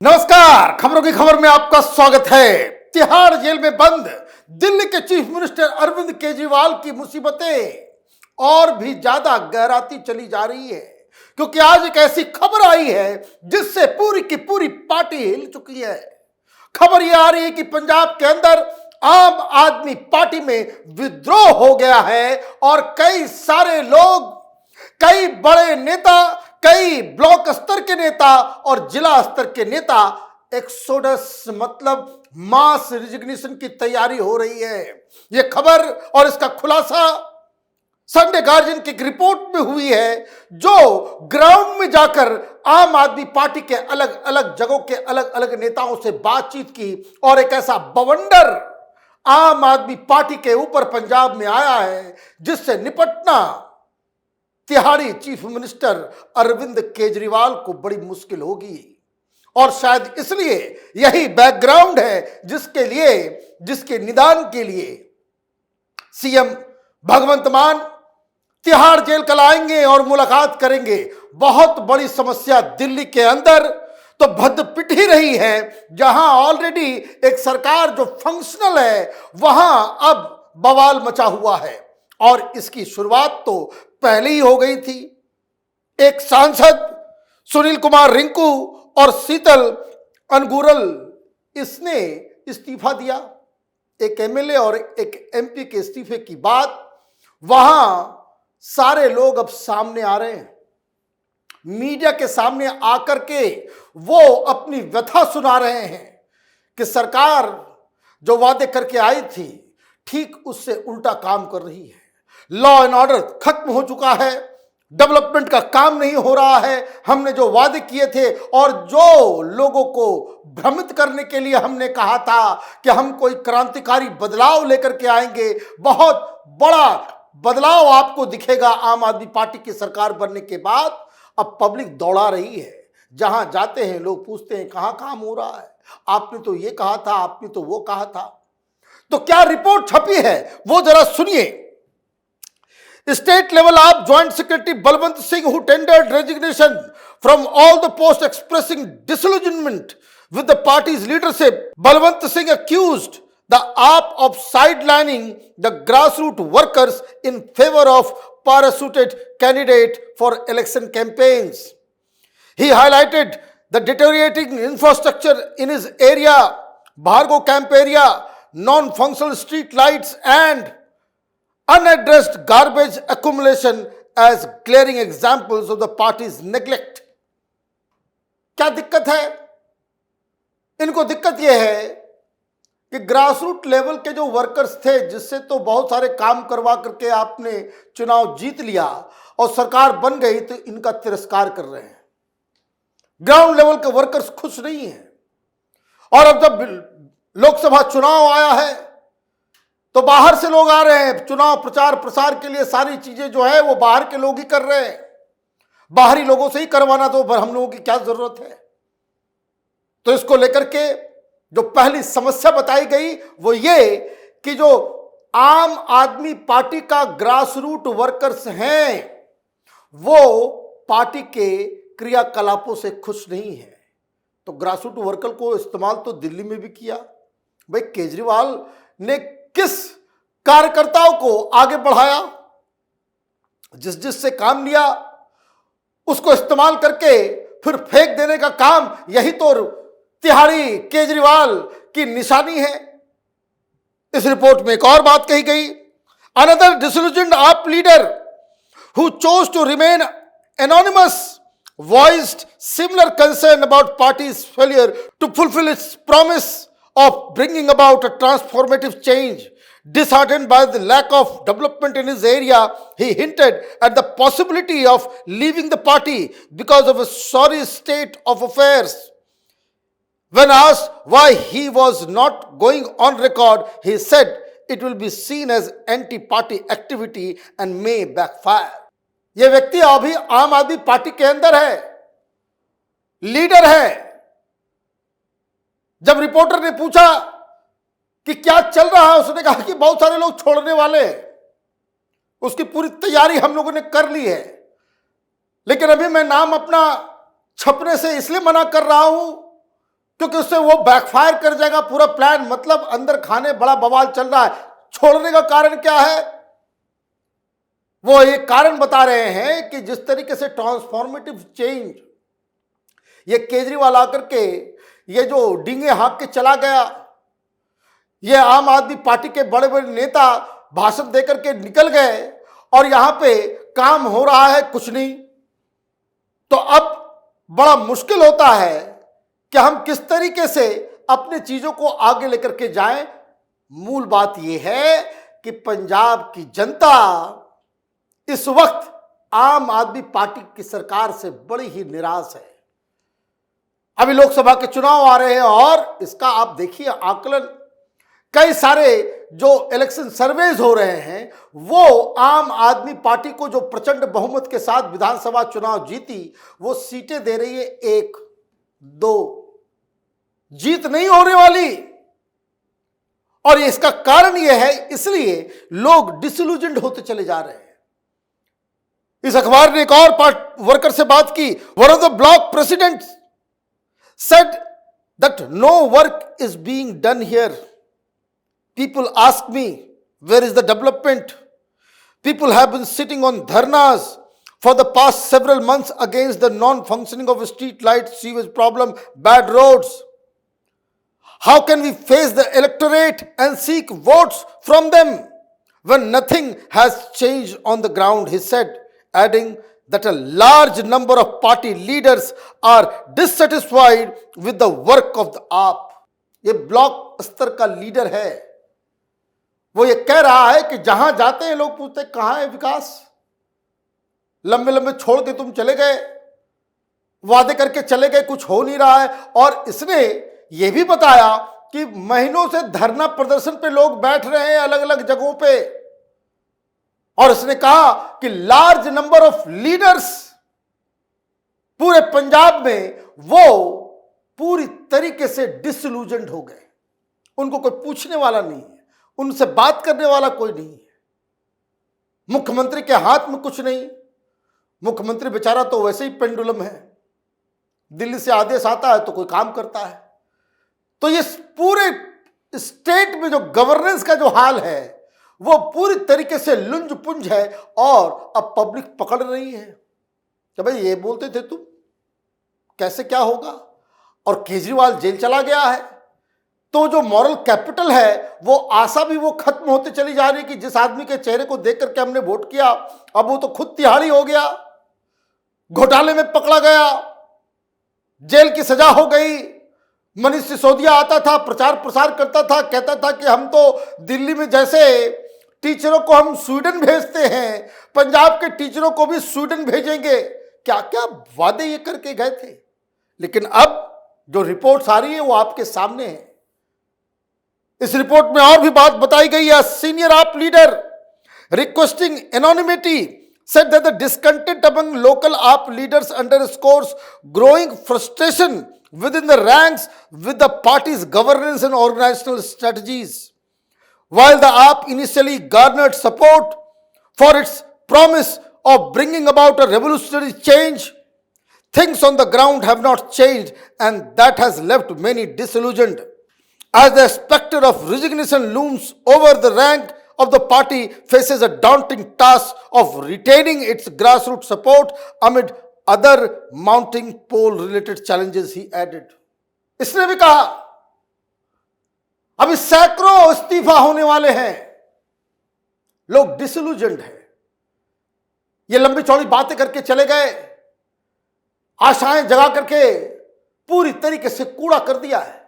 नमस्कार, खबरों की खबर में आपका स्वागत है। तिहाड़ जेल में बंद दिल्ली के चीफ मिनिस्टर अरविंद केजरीवाल की मुसीबतें और भी ज्यादा गहराती चली जा रही है, क्योंकि आज एक ऐसी खबर आई है जिससे पूरी की पूरी पार्टी हिल चुकी है। खबर यह आ रही है कि पंजाब के अंदर आम आदमी पार्टी में विद्रोह हो गया है और कई सारे लोग, कई बड़े नेता, कई ब्लॉक स्तर के नेता और जिला स्तर के नेता एक्सोडस मतलब मास रिजिग्नेशन की तैयारी हो रही है। यह खबर और इसका खुलासा संडे गार्जियन की एक रिपोर्ट में हुई है, जो ग्राउंड में जाकर आम आदमी पार्टी के अलग अलग जगहों के अलग अलग नेताओं से बातचीत की और एक ऐसा बवंडर आम आदमी पार्टी के ऊपर पंजाब में आया है जिससे निपटना तिहाड़ी चीफ मिनिस्टर अरविंद केजरीवाल को बड़ी मुश्किल होगी। और शायद इसलिए यही बैकग्राउंड है जिसके निदान के लिए सीएम भगवंत मान तिहाड़ जेल कल आएंगे और मुलाकात करेंगे। बहुत बड़ी समस्या दिल्ली के अंदर तो भद्द ही रही है, जहां ऑलरेडी एक सरकार जो फंक्शनल है वहां अब बवाल मचा हुआ है और इसकी शुरुआत तो पहले ही हो गई थी। एक सांसद सुनील कुमार रिंकू और शीतल अनगुरल इसने इस्तीफा दिया। एक एमएलए और एक एमपी के इस्तीफे की बात वहां सारे लोग अब सामने आ रहे हैं, मीडिया के सामने आकर के वो अपनी व्यथा सुना रहे हैं कि सरकार जो वादे करके आई थी ठीक उससे उल्टा काम कर रही है। लॉ एंड ऑर्डर खत्म हो चुका है, डेवलपमेंट का काम नहीं हो रहा है। हमने जो वादे किए थे और जो लोगों को भ्रमित करने के लिए हमने कहा था कि हम कोई क्रांतिकारी बदलाव लेकर के आएंगे, बहुत बड़ा बदलाव आपको दिखेगा आम आदमी पार्टी की सरकार बनने के बाद। अब पब्लिक दौड़ा रही है, जहां जाते हैं लोग पूछते हैं कहां काम हो रहा है, आपने तो ये कहा था, आपने तो वो कहा था। तो क्या रिपोर्ट छपी है वो जरा सुनिए। State level up Joint Secretary Balwant Singh, who tendered resignation from all the posts, expressing disillusionment with the party's leadership. Balwant Singh accused the AAP of sidelining the grassroots workers in favor of parachuted candidate for election campaigns. He highlighted the deteriorating infrastructure in his area, Bhargo camp area, non-functional street lights and unaddressed garbage accumulation as glaring examples of the party's neglect. क्या दिक्कत है? इनको दिक्कत यह है कि grassroot level के जो वर्कर्स थे, जिससे तो बहुत सारे काम करवा करके आपने चुनाव जीत लिया और सरकार बन गई, तो इनका तिरस्कार कर रहे हैं। ग्राउंड लेवल के वर्कर्स खुश नहीं हैं। और अब जब लोकसभा चुनाव आया है तो बाहर से लोग आ रहे हैं, चुनाव प्रचार प्रसार के लिए सारी चीजें जो है वो बाहर के लोग ही कर रहे हैं। बाहरी लोगों से ही करवाना तो हम लोगों की क्या जरूरत है। तो इसको लेकर के जो पहली समस्या बताई गई वो ये कि जो आम आदमी पार्टी का ग्रासरूट वर्कर्स हैं वो पार्टी के क्रियाकलापों से खुश नहीं है। तो ग्रासरूट वर्कर को इस्तेमाल तो दिल्ली में भी किया। भाई केजरीवाल ने किस कार्यकर्ताओं को आगे बढ़ाया, जिससे काम लिया उसको इस्तेमाल करके फिर फेंक देने का काम, यही तो तिहाड़ी केजरीवाल की निशानी है। इस रिपोर्ट में एक और बात कही गई। Another disillusioned AAP leader who chose to remain anonymous voiced similar concern about party's failure to fulfill its promise of bringing about a transformative change. Disheartened by the lack of development in his area, he hinted at the possibility of leaving the party because of a sorry state of affairs. When asked why he was not going on record, he said it will be seen as anti-party activity and may backfire. यह व्यक्ति अभी आम आदमी party के अंदर है, leader है। जब रिपोर्टर ने पूछा कि क्या चल रहा है, उसने कहा कि बहुत सारे लोग छोड़ने वाले हैं, उसकी पूरी तैयारी हम लोगों ने कर ली है, लेकिन अभी मैं नाम अपना छपने से इसलिए मना कर रहा हूं क्योंकि उससे वो बैकफायर कर जाएगा पूरा प्लान। मतलब अंदर खाने बड़ा बवाल चल रहा है। छोड़ने का कारण क्या है? वो एक कारण बता रहे हैं कि जिस तरीके से ट्रांसफॉर्मेटिव चेंज ये केजरीवाल आकर के ये जो डींगे हाँक के चला गया, ये आम आदमी पार्टी के बड़े बड़े नेता भाषण देकर के निकल गए और यहां पे काम हो रहा है कुछ नहीं। तो अब बड़ा मुश्किल होता है कि हम किस तरीके से अपने चीजों को आगे लेकर के जाएं। मूल बात यह है कि पंजाब की जनता इस वक्त आम आदमी पार्टी की सरकार से बड़ी ही निराश है। अभी लोकसभा के चुनाव आ रहे हैं और इसका आप देखिए आकलन, कई सारे जो इलेक्शन सर्वेज हो रहे हैं वो आम आदमी पार्टी को जो प्रचंड बहुमत के साथ विधानसभा चुनाव जीती वो सीटें दे रही है 1, 2, जीत नहीं होने वाली। और इसका कारण यह है, इसलिए लोग डिसइल्यूजन्ड होते चले जा रहे हैं। इस अखबार ने एक और वर्कर से बात की। One of the block presidents said that no work is being done here. People ask me, where is the development? People have been sitting on dharnas for the past several months against the non-functioning of street lights, sewage problem, bad roads. How can we face the electorate and seek votes from them when nothing has changed on the ground, he said, adding that a large number of party leaders are dissatisfied with the work of the AAP. ये block स्तर का leader है, वो ये कह रहा है कि जहां जाते हैं लोग पूछते कहां है विकास, लंबे लंबे छोड़ के तुम चले गए, वादे करके चले गए, कुछ हो नहीं रहा है। और इसने ये भी बताया कि महीनों से धरना प्रदर्शन पे लोग बैठ रहे हैं अलग अलग जगहों पे। और इसने कहा कि लार्ज नंबर ऑफ लीडर्स पूरे पंजाब में वो पूरी तरीके से डिसइल्यूजन्ड हो गए। उनको कोई पूछने वाला नहीं है, उनसे बात करने वाला कोई नहीं है। मुख्यमंत्री के हाथ में कुछ नहीं। मुख्यमंत्री बेचारा तो वैसे ही पेंडुलम है, दिल्ली से आदेश आता है तो कोई काम करता है। तो ये पूरे स्टेट में जो गवर्नेंस का जो हाल है वो पूरी तरीके से लुंज पुंज है। और अब पब्लिक पकड़ रही है कि भाई ये बोलते थे तुम, कैसे क्या होगा। और केजरीवाल जेल चला गया है तो जो मॉरल कैपिटल है वो आशा भी वो खत्म होती चली जा रही कि जिस आदमी के चेहरे को देख करके हमने वोट किया अब वो तो खुद तिहाड़ी हो गया, घोटाले में पकड़ा गया, जेल की सजा हो गई। मनीष सिसोदिया आता था, प्रचार प्रसार करता था, कहता था कि हम तो दिल्ली में जैसे टीचरों को हम स्वीडन भेजते हैं, पंजाब के टीचरों को भी स्वीडन भेजेंगे। क्या क्या वादे ये करके गए थे। लेकिन अब जो रिपोर्ट्स आ रही है वो आपके सामने है। इस रिपोर्ट में और भी बात बताई गई है। सीनियर आप leader requesting anonymity said that the discontent among local AAP leaders underscores growing frustration within the ranks with the party's governance and organizational strategies. While the AAP initially garnered support for its promise of bringing about a revolutionary change, things on the ground have not changed, and that has left many disillusioned. As the specter of resignation looms over the rank of the party faces a daunting task of retaining its grassroots support amid other mounting poll related challenges, he added. इसने भी कहा अभी सैकड़ों इस्तीफा होने वाले हैं, लोग डिसइल्यूजन्ड हैं। ये लंबी चौड़ी बातें करके चले गए, आशाएं जगा करके पूरी तरीके से कूड़ा कर दिया है।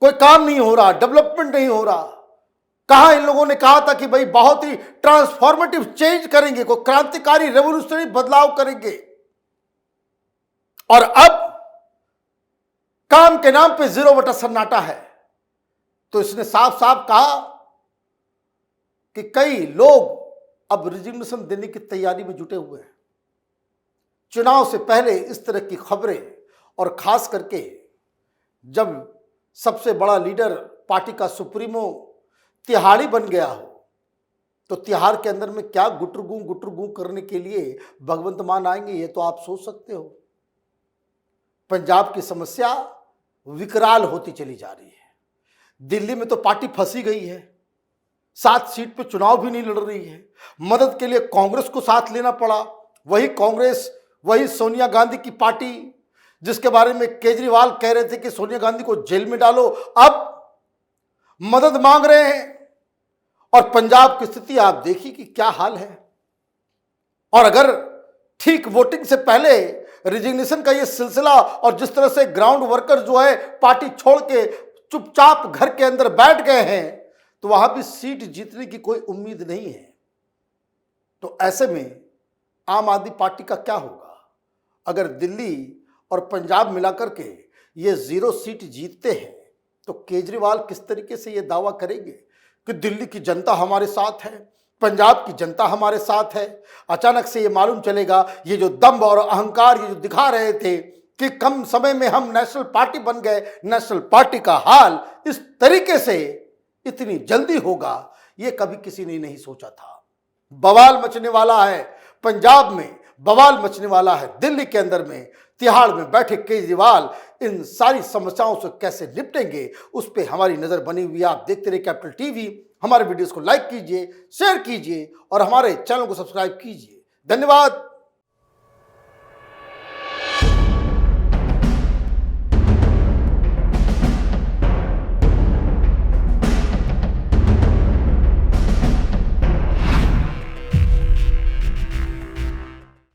कोई काम नहीं हो रहा, डेवलपमेंट नहीं हो रहा। कहा इन लोगों ने कहा था कि भाई बहुत ही ट्रांसफॉर्मेटिव चेंज करेंगे, कोई क्रांतिकारी रेवोल्यूशनरी बदलाव करेंगे। और अब काम के नाम पे 0 सन्नाटा है। तो इसने साफ साफ कहा कि कई लोग अब रिजिग्नेशन देने की तैयारी में जुटे हुए हैं। चुनाव से पहले इस तरह की खबरें, और खास करके जब सबसे बड़ा लीडर पार्टी का सुप्रीमो तिहाड़ी बन गया हो, तो तिहाड़ के अंदर में क्या गुटरगू करने के लिए भगवंत मान आएंगे, ये तो आप सोच सकते हो। पंजाब की समस्या विकराल होती चली जा रही है। दिल्ली में तो पार्टी फंसी गई है, 7 सीट पे चुनाव भी नहीं लड़ रही है। मदद के लिए कांग्रेस को साथ लेना पड़ा। वही कांग्रेस, वही सोनिया गांधी की पार्टी, जिसके बारे में केजरीवाल कह रहे थे कि सोनिया गांधी को जेल में डालो, अब मदद मांग रहे हैं। और पंजाब की स्थिति आप देखिए कि क्या हाल है। और अगर ठीक वोटिंग से पहले रिजिग्नेशन का ये सिलसिला और जिस तरह से ग्राउंड वर्कर जो है पार्टी छोड़ के चुपचाप घर के अंदर बैठ गए हैं, तो वहां भी सीट जीतने की कोई उम्मीद नहीं है। तो ऐसे में आम आदमी पार्टी का क्या होगा? अगर दिल्ली और पंजाब मिलाकर के ये 0 सीट जीतते हैं, तो केजरीवाल किस तरीके से ये दावा करेंगे कि दिल्ली की जनता हमारे साथ है, पंजाब की जनता हमारे साथ है। अचानक से ये मालूम चलेगा, ये जो दम्भ और अहंकार ये जो दिखा रहे थे कि कम समय में हम नेशनल पार्टी बन गए, नेशनल पार्टी का हाल इस तरीके से इतनी जल्दी होगा, ये कभी किसी ने नहीं सोचा था। बवाल मचने वाला है पंजाब में, बवाल मचने वाला है दिल्ली के अंदर में। तिहाड़ में बैठे केजरीवाल इन सारी समस्याओं से कैसे निपटेंगे, उस पर हमारी नजर बनी हुई है। आप देखते रहिए कैपिटल टीवी। हमारे वीडियोस को लाइक कीजिए, शेयर कीजिए और हमारे चैनल को सब्सक्राइब कीजिए। धन्यवाद।